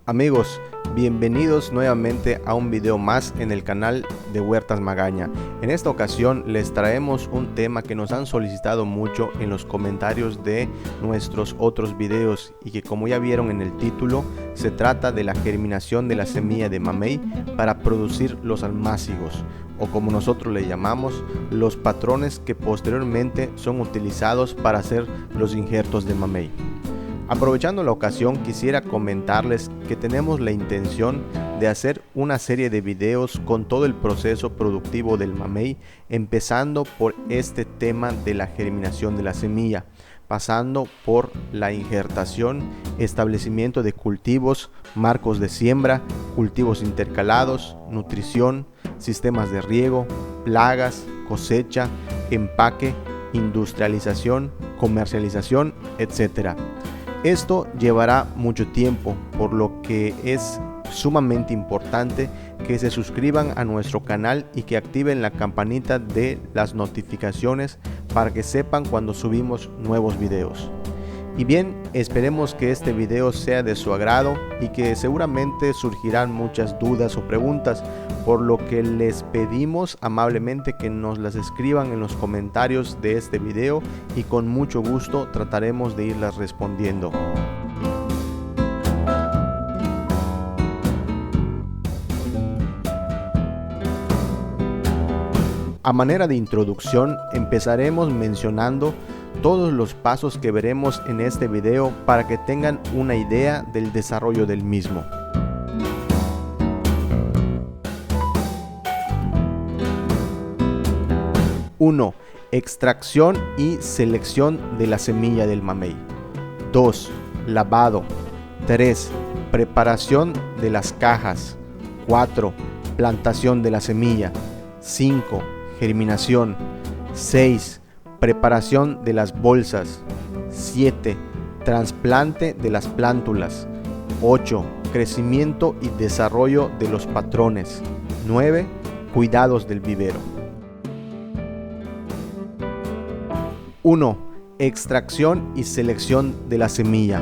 Amigos, bienvenidos nuevamente a un video más en el canal de Huertas Magaña. En esta ocasión les traemos un tema que nos han solicitado mucho en los comentarios de nuestros otros videos y que, como ya vieron en el título, se trata de la germinación de la semilla de mamey para producir los almácigos, o como nosotros le llamamos, los patrones que posteriormente son utilizados para hacer los injertos de mamey. Aprovechando la ocasión, quisiera comentarles que tenemos la intención de hacer una serie de videos con todo el proceso productivo del mamey, empezando por este tema de la germinación de la semilla, pasando por la injertación, establecimiento de cultivos, marcos de siembra, cultivos intercalados, nutrición, sistemas de riego, plagas, cosecha, empaque, industrialización, comercialización, etc. Esto llevará mucho tiempo, por lo que es sumamente importante que se suscriban a nuestro canal y que activen la campanita de las notificaciones para que sepan cuando subimos nuevos videos. Y bien, esperemos que este video sea de su agrado y que seguramente surgirán muchas dudas o preguntas, por lo que les pedimos amablemente que nos las escriban en los comentarios de este video y con mucho gusto trataremos de irlas respondiendo. A manera de introducción, empezaremos mencionando todos los pasos que veremos en este video para que tengan una idea del desarrollo del mismo. 1. Extracción y selección de la semilla del mamey. 2. Lavado. 3. Preparación de las cajas. 4. Plantación de la semilla. 5. Germinación. 6. Preparación de las bolsas. 7. Trasplante de las plántulas. 8. Crecimiento y desarrollo de los patrones. 9. Cuidados del vivero. 1. Extracción y selección de la semilla.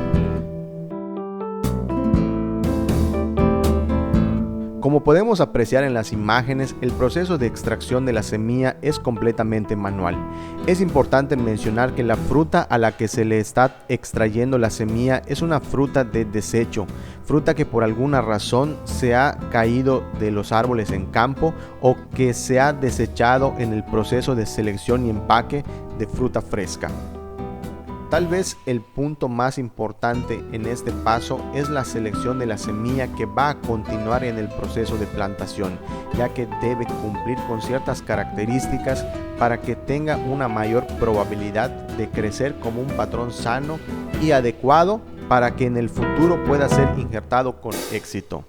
Como podemos apreciar en las imágenes, el proceso de extracción de la semilla es completamente manual. Es importante mencionar que la fruta a la que se le está extrayendo la semilla es una fruta de desecho, fruta que por alguna razón se ha caído de los árboles en campo o que se ha desechado en el proceso de selección y empaque de fruta fresca. Tal vez el punto más importante en este paso es la selección de la semilla que va a continuar en el proceso de plantación, ya que debe cumplir con ciertas características para que tenga una mayor probabilidad de crecer como un patrón sano y adecuado para que en el futuro pueda ser injertado con éxito.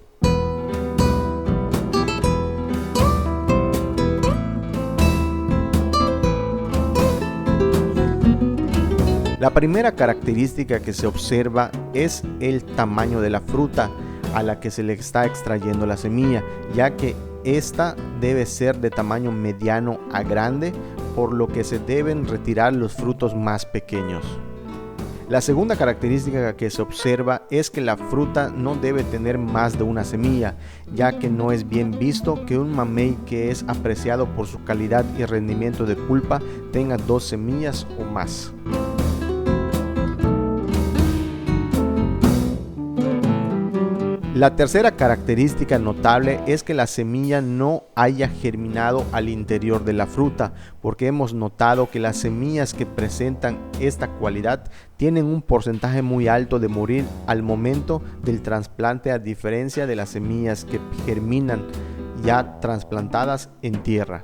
La primera característica que se observa es el tamaño de la fruta a la que se le está extrayendo la semilla, ya que esta debe ser de tamaño mediano a grande, por lo que se deben retirar los frutos más pequeños. La segunda característica que se observa es que la fruta no debe tener más de una semilla, ya que no es bien visto que un mamey que es apreciado por su calidad y rendimiento de pulpa tenga 2 semillas o más. La tercera característica notable es que la semilla no haya germinado al interior de la fruta, porque hemos notado que las semillas que presentan esta cualidad tienen un porcentaje muy alto de morir al momento del trasplante, a diferencia de las semillas que germinan ya trasplantadas en tierra.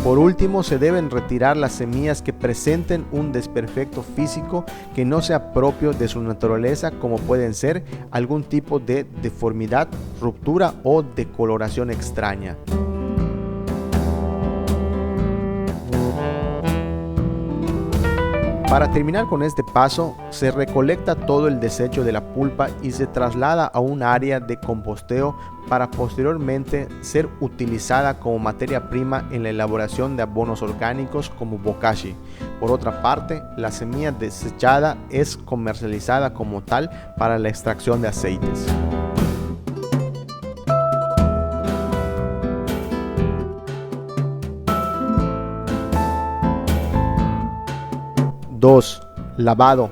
Por último, se deben retirar las semillas que presenten un desperfecto físico que no sea propio de su naturaleza, como pueden ser algún tipo de deformidad, ruptura o decoloración extraña. Para terminar con este paso, se recolecta todo el desecho de la pulpa y se traslada a un área de composteo para posteriormente ser utilizada como materia prima en la elaboración de abonos orgánicos como bokashi. Por otra parte, la semilla desechada es comercializada como tal para la extracción de aceites. 2. Lavado.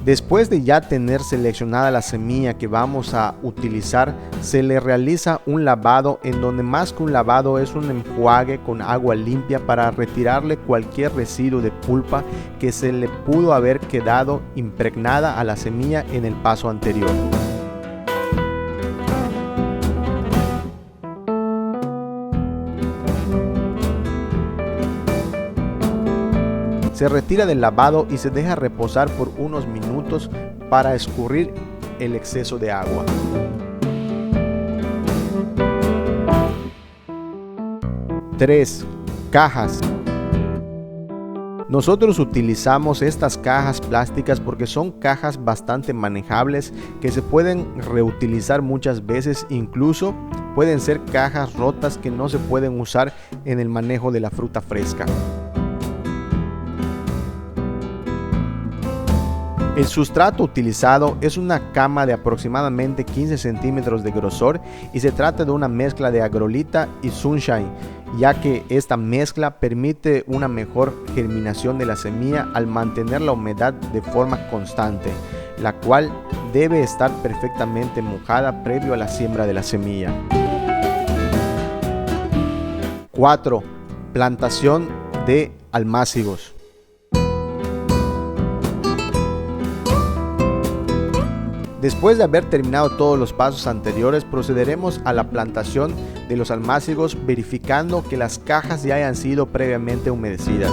Después de ya tener seleccionada la semilla que vamos a utilizar, se le realiza un lavado, en donde más que un lavado es un enjuague con agua limpia para retirarle cualquier residuo de pulpa que se le pudo haber quedado impregnada a la semilla en el paso anterior. Se retira del lavado y se deja reposar por unos minutos para escurrir el exceso de agua. 3. Cajas. Nosotros utilizamos estas cajas plásticas porque son cajas bastante manejables que se pueden reutilizar muchas veces, incluso pueden ser cajas rotas que no se pueden usar en el manejo de la fruta fresca. El sustrato utilizado es una cama de aproximadamente 15 centímetros de grosor y se trata de una mezcla de agrolita y sunshine, ya que esta mezcla permite una mejor germinación de la semilla al mantener la humedad de forma constante, la cual debe estar perfectamente mojada previo a la siembra de la semilla. 4. Plantación de almácigos. Después de haber terminado todos los pasos anteriores, procederemos a la plantación de los almácigos, verificando que las cajas ya hayan sido previamente humedecidas.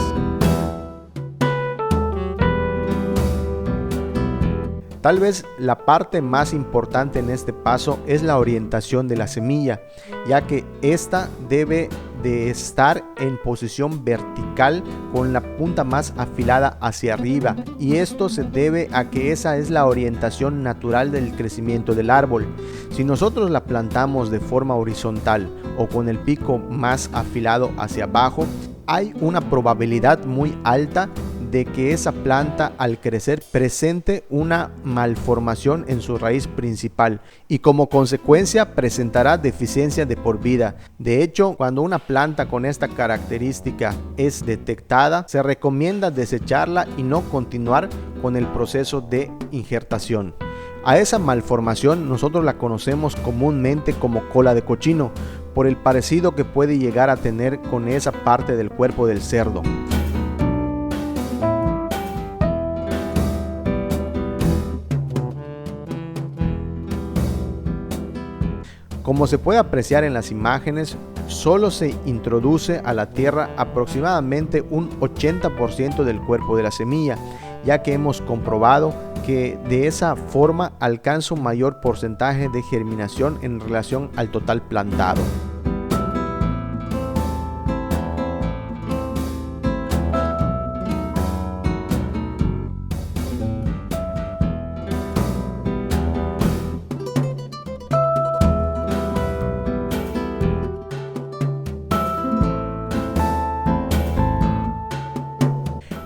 Tal vez la parte más importante en este paso es la orientación de la semilla, ya que esta debe de estar en posición vertical con la punta más afilada hacia arriba, y esto se debe a que esa es la orientación natural del crecimiento del árbol. Si nosotros la plantamos de forma horizontal o con el pico más afilado hacia abajo, hay una probabilidad muy alta de que esa planta al crecer presente una malformación en su raíz principal y como consecuencia presentará deficiencia de por vida. De hecho, cuando una planta con esta característica es detectada, se recomienda desecharla y no continuar con el proceso de injertación. A esa malformación nosotros la conocemos comúnmente como cola de cochino, por el parecido que puede llegar a tener con esa parte del cuerpo del cerdo. Como se puede apreciar en las imágenes, solo se introduce a la tierra aproximadamente un 80% del cuerpo de la semilla, ya que hemos comprobado que de esa forma alcanza un mayor porcentaje de germinación en relación al total plantado.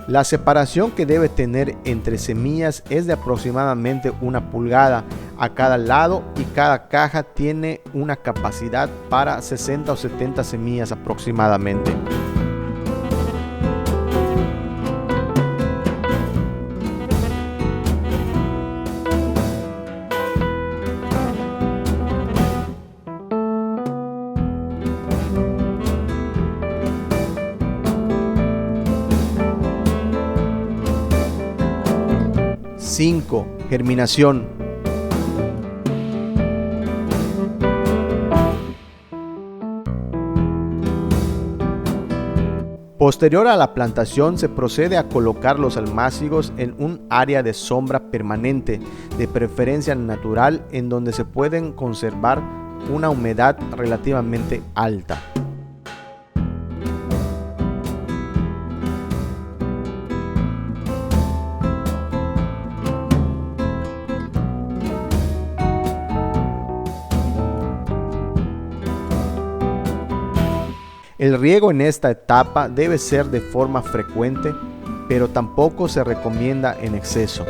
La separación que debe tener entre semillas es de aproximadamente 1 pulgada a cada lado, y cada caja tiene una capacidad para 60 o 70 semillas aproximadamente. ¡5! Germinación. Posterior a la plantación se procede a colocar los almácigos en un área de sombra permanente, de preferencia natural, en donde se pueden conservar una humedad relativamente alta. El riego en esta etapa debe ser de forma frecuente, pero tampoco se recomienda en exceso.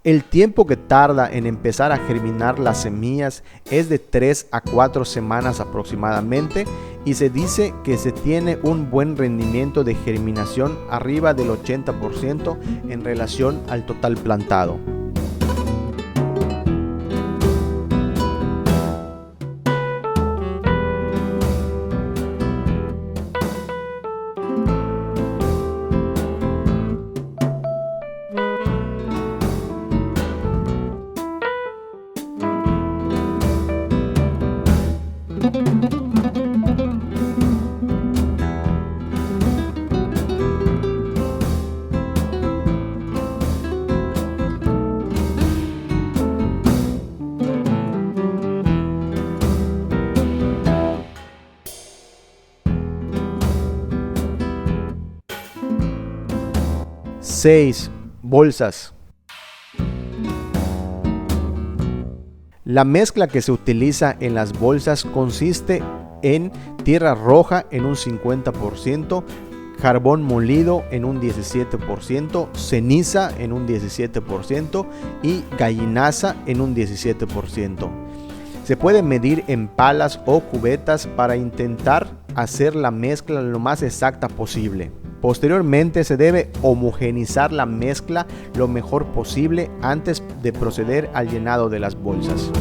El tiempo que tarda en empezar a germinar las semillas es de 3 a 4 semanas aproximadamente, y se dice que se tiene un buen rendimiento de germinación arriba del 80% en relación al total plantado. Seis, bolsas. La mezcla que se utiliza en las bolsas consiste en tierra roja en un 50%, carbón molido en un 17%, ceniza en un 17% y gallinaza en un 17%. Se puede medir en palas o cubetas para intentar hacer la mezcla lo más exacta posible. Posteriormente se debe homogeneizar la mezcla lo mejor posible antes de proceder al llenado de las bolsas.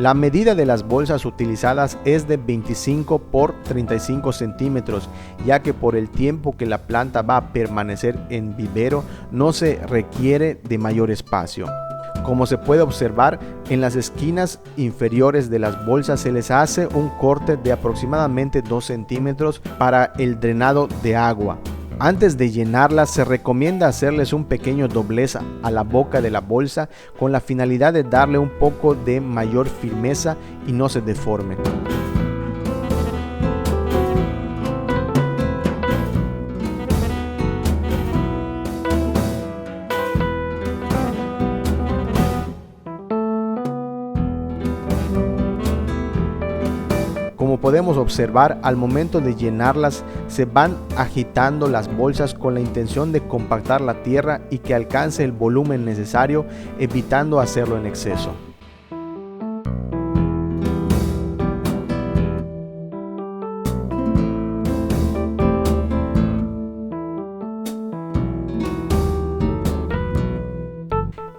La medida de las bolsas utilizadas es de 25 por 35 centímetros, ya que por el tiempo que la planta va a permanecer en vivero no se requiere de mayor espacio. Como se puede observar, en las esquinas inferiores de las bolsas se les hace un corte de aproximadamente 2 centímetros para el drenado de agua. Antes de llenarlas se recomienda hacerles un pequeño doblez a la boca de la bolsa con la finalidad de darle un poco de mayor firmeza y no se deforme. Como podemos observar, al momento de llenarlas se van agitando las bolsas con la intención de compactar la tierra y que alcance el volumen necesario, evitando hacerlo en exceso.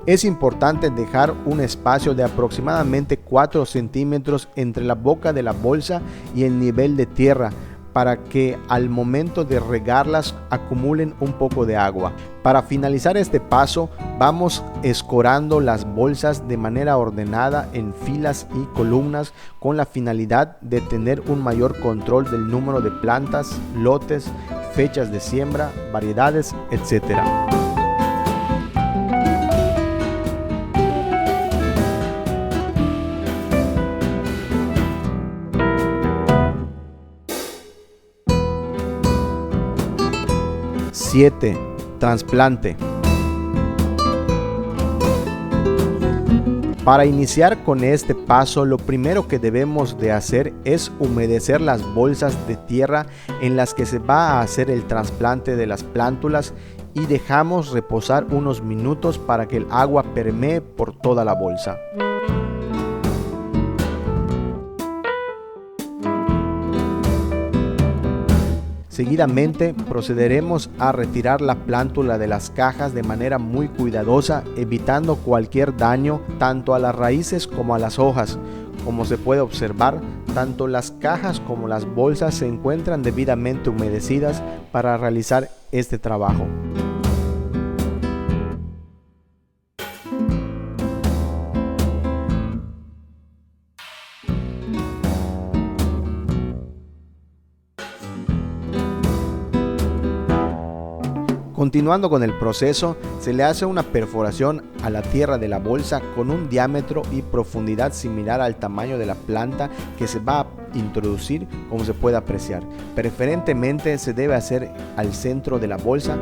Es importante dejar un espacio de aproximadamente 4 centímetros entre la boca de la bolsa y el nivel de tierra para que al momento de regarlas acumulen un poco de agua. Para finalizar este paso, vamos escorando las bolsas de manera ordenada en filas y columnas con la finalidad de tener un mayor control del número de plantas, lotes, fechas de siembra, variedades, etc. Siete, trasplante. Para iniciar con este paso, lo primero que debemos de hacer es humedecer las bolsas de tierra en las que se va a hacer el trasplante de las plántulas y dejamos reposar unos minutos para que el agua permee por toda la bolsa. Seguidamente procederemos a retirar la plántula de las cajas de manera muy cuidadosa, evitando cualquier daño tanto a las raíces como a las hojas. Como se puede observar, tanto las cajas como las bolsas se encuentran debidamente humedecidas para realizar este trabajo. Continuando con el proceso, se le hace una perforación a la tierra de la bolsa con un diámetro y profundidad similar al tamaño de la planta que se va a introducir, como se puede apreciar. Preferentemente se debe hacer al centro de la bolsa.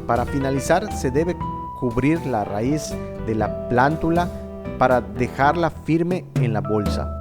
Para finalizar, se debe cubrir la raíz de la plántula para dejarla firme en la bolsa.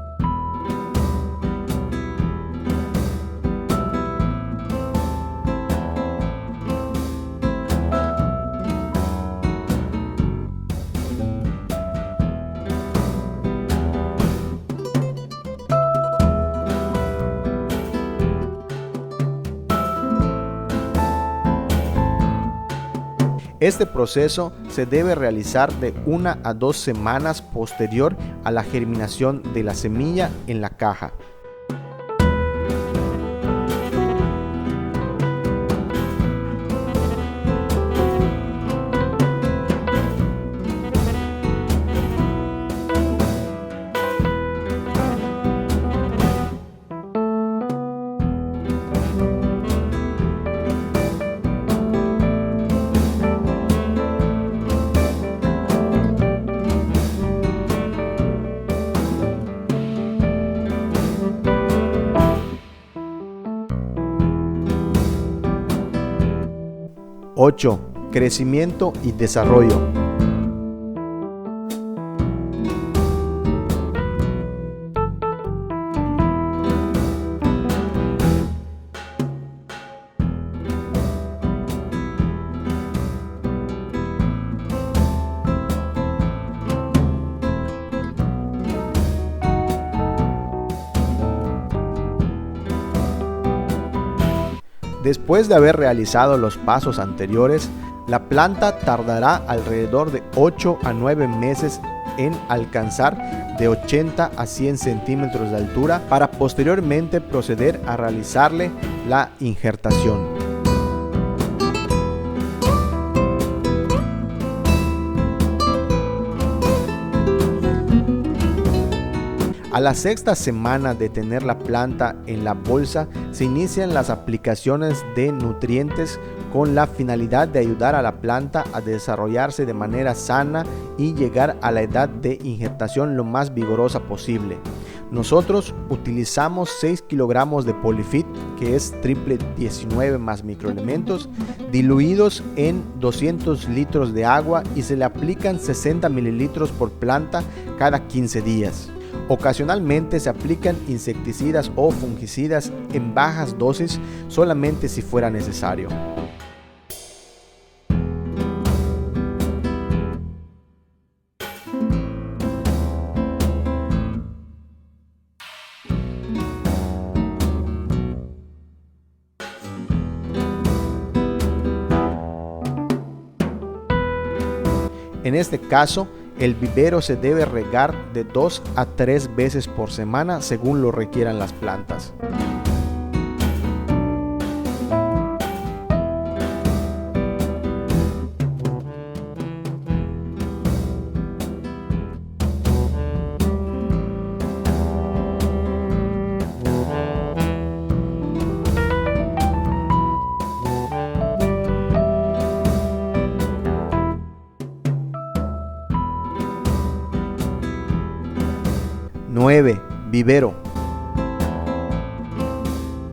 Este proceso se debe realizar de 1 a 2 semanas posterior a la germinación de la semilla en la caja. ¡8! Crecimiento y desarrollo. Después de haber realizado los pasos anteriores, la planta tardará alrededor de 8 a 9 meses en alcanzar de 80 a 100 centímetros de altura para posteriormente proceder a realizarle la injertación. A la sexta semana de tener la planta en la bolsa, se inician las aplicaciones de nutrientes con la finalidad de ayudar a la planta a desarrollarse de manera sana y llegar a la edad de injertación lo más vigorosa posible. Nosotros utilizamos 6 kilogramos de Polyfit, que es triple 19 más microelementos, diluidos en 200 litros de agua, y se le aplican 60 mililitros por planta cada 15 días. Ocasionalmente se aplican insecticidas o fungicidas en bajas dosis solamente si fuera necesario. En este caso, el vivero se debe regar de 2 a 3 veces por semana según lo requieran las plantas. Vivero.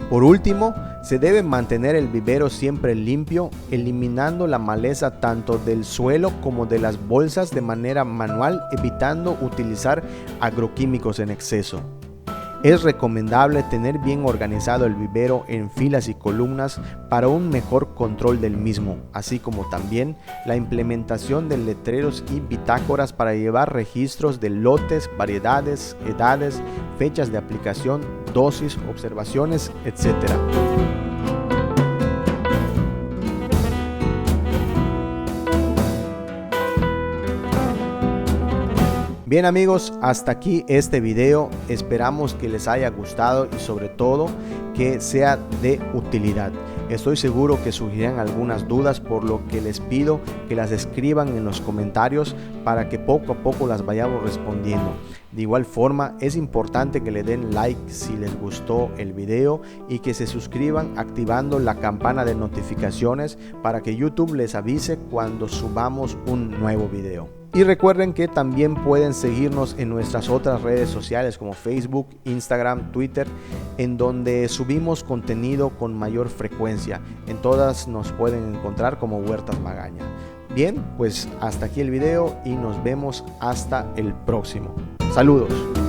Por último, se debe mantener el vivero siempre limpio, eliminando la maleza tanto del suelo como de las bolsas de manera manual, evitando utilizar agroquímicos en exceso. Es recomendable tener bien organizado el vivero en filas y columnas para un mejor control del mismo, así como también la implementación de letreros y bitácoras para llevar registros de lotes, variedades, edades, fechas de aplicación, dosis, observaciones, etc. Bien amigos, hasta aquí este video, esperamos que les haya gustado y sobre todo que sea de utilidad. Estoy seguro que surgirán algunas dudas, por lo que les pido que las escriban en los comentarios para que poco a poco las vayamos respondiendo. De igual forma, es importante que le den like si les gustó el video y que se suscriban activando la campana de notificaciones para que YouTube les avise cuando subamos un nuevo video. Y recuerden que también pueden seguirnos en nuestras otras redes sociales como Facebook, Instagram, Twitter, en donde subimos contenido con mayor frecuencia. En todas nos pueden encontrar como Huertas Magaña. Bien, pues hasta aquí el video y nos vemos hasta el próximo. Saludos.